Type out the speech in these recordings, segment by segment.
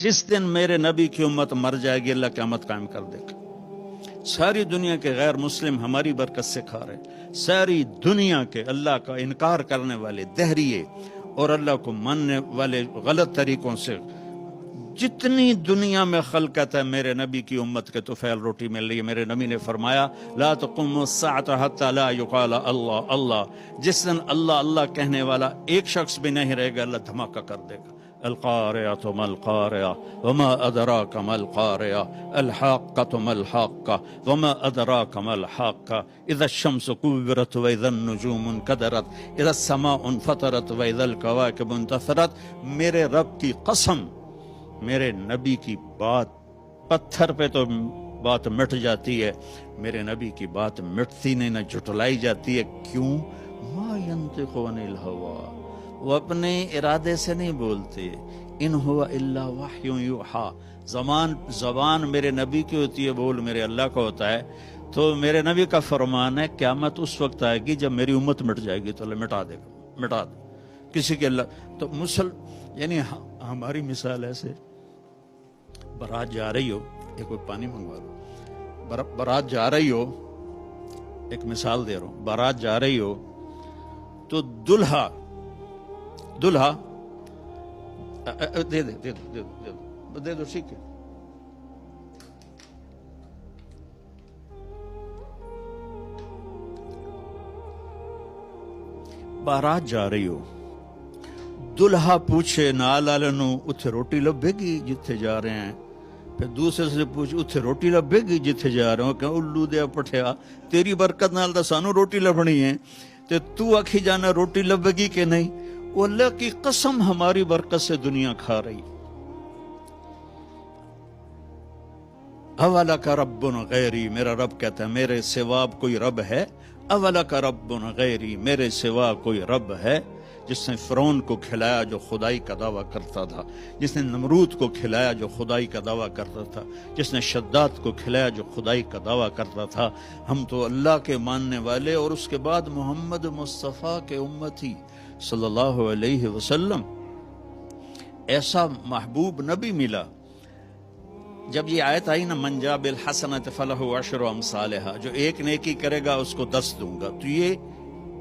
जिस दिन मेरे नबी की उम्मत मर जाएगी अल्लाह क़यामत कायम कर देगा। सारी दुनिया के गैर मुस्लिम हमारी बरकत से खा रहे, सारी दुनिया के अल्लाह का इनकार करने वाले दहरिए और अल्लाह को मानने वाले गलत तरीकों से जितनी दुनिया में खलकत है मेरे नबी की उम्मत के तुफैल रोटी मिल रही है। मेरे नबी ने फरमाया ला तक़ुमु अस्साअतु हत्ता ला युक़ाल अल्लाह अल्लाह। जिस दिन अल्लाह अल्लाह कहने वाला एक शख्स भी नहीं रहेगा अल्लाह धमाका कर देगा। अल-क़ारिअतु मल-क़ारिअह वमा अदराका मल-क़ारिअह अल-हाक़्क़तु मल-हाक़्क़ह वमा अदराका मल-हाक़्क़ह इज़ा अश-शम्सु कुव्विरत व इज़ा अन-नुजूमु इनक़दरत इज़ा अस-समाउ इनफ़तरत व इज़ा अल-कवाकिबु इंतसरत। मेरे रब की कसम, मेरे नबी की बात पत्थर पे तो बात मिट जाती है, मेरे नबी की बात मिटती नहीं, न झुटलाई जाती है। क्यों? मा यंतिक़ु अनिल हवा, वो अपने इरादे से नहीं बोलते। इन हुवा इल्ला वह्युन यूहा। ज़बान मेरे नबी की होती है, बोल मेरे अल्लाह का होता है। तो मेरे नबी का फरमान है क़यामत उस वक्त आएगी जब मेरी उम्मत मिट जाएगी तो अल्लाह मिटा देगा, मिटा दे किसी के अल्लाह। तो यानी हमारी मिसाल ऐसे, बारात जा रही हो, ये कोई पानी मंगवा लो, बारात जा रही हो, एक मिसाल दे रहा हूं, बारात जा रही हो तो दुल्हा दे दो ठीक है। बारात जा रही हो, दुल्हा पूछे नाल वाले नूं उत्थे रोटी लभेगी जिथे जा रहे हैं, फिर दूसरे से पूछ उत्थे रोटी लभेगी जिथे जा रहे हो, क्या उल्लू दे पठिया तेरी बरकत नाल दा सानू रोटी लभनी है ते तू आखी जाना रोटी लभेगी कि नहीं। वो अल्लाह की कसम हमारी बरकत से दुनिया खा रही। अवला का रब्बुन गैरी, मेरा रब कहता है मेरे सिवा कोई रब है। अवला का रब्बुन गैरी, मेरे सिवा कोई रब है। जिसने फ़िरौन को खिलाया जो खुदाई का दावा करता था, जिसने नमरूद को खिलाया जो खुदाई का दावा करता था, जिसने शद्दाद को खिलाया जो खुदाई का दावा करता था। हम तो अल्लाह के मानने वाले और उसके बाद मोहम्मद मुस्तफ़ा के उम्मती सल्लल्लाहु अलैहि वसल्लम, ऐसा महबूब नबी मिला। जब ये आयत आई ना मन जा बिल हसनत फलहु अशरु अमसालिहा, जो एक नेकी करेगा उसको 10 दूंगा, तो ये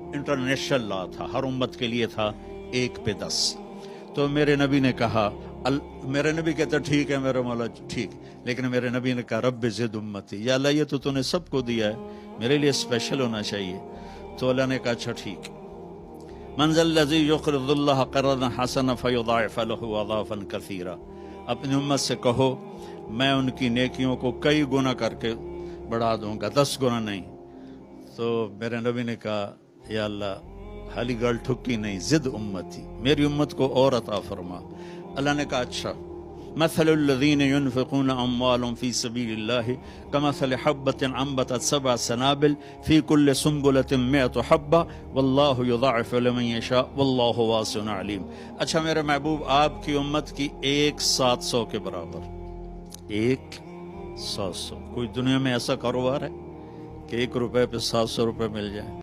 इंटरनेशनल लॉ था, हर उम्मत के लिए था 1 पे 10। तो मेरे नबी ने कहा, मेरे नबी कहते ठीक है मेरे मौला ठीक, लेकिन मेरे नबी ने कहा रब ज़िद उम्मती, या अल्लाह ये तो तूने सबको दिया है, मेरे लिए स्पेशल होना चाहिए। तो अल्लाह ने कहा अच्छा ठीक। मन ज़ल्लज़ी युक़रिज़ुल्लाह क़र्ज़न हसना फ़युज़ाइफ़ लहू अज़ाफ़न कसीरा। अपनी उम्मत से कहो मैं उनकी नेकियों को कई गुना करके बढ़ा दूंगा, 10 गुना नहीं। तो मेरे नबी ने कहा या अल्लाह हाली गल ठुकी नहीं, ज़िद उम्मती, मेरी उम्मत को और अता फरमा। अल्लाह ने कहा अच्छा, मसलुल्लज़ीन युनफ़िक़ून अम्वालहुम फ़ी सबीलिल्लाहि कमसलि हब्बतिन अंबतत सबअ सनाबिल फ़ी कुल्लि सुंबुलतिन मिअतु हब्बा वल्लाहु युज़ाइफ़ु लिमन यशा वल्लाहु वासिउन अलीम। अच्छा मेरे महबूब आपकी उम्मत की 1/700 के बराबर, 1/700। कोई दुनिया में ऐसा कारोबार है कि 1 रुपए पे 700 रुपए मिल जाए?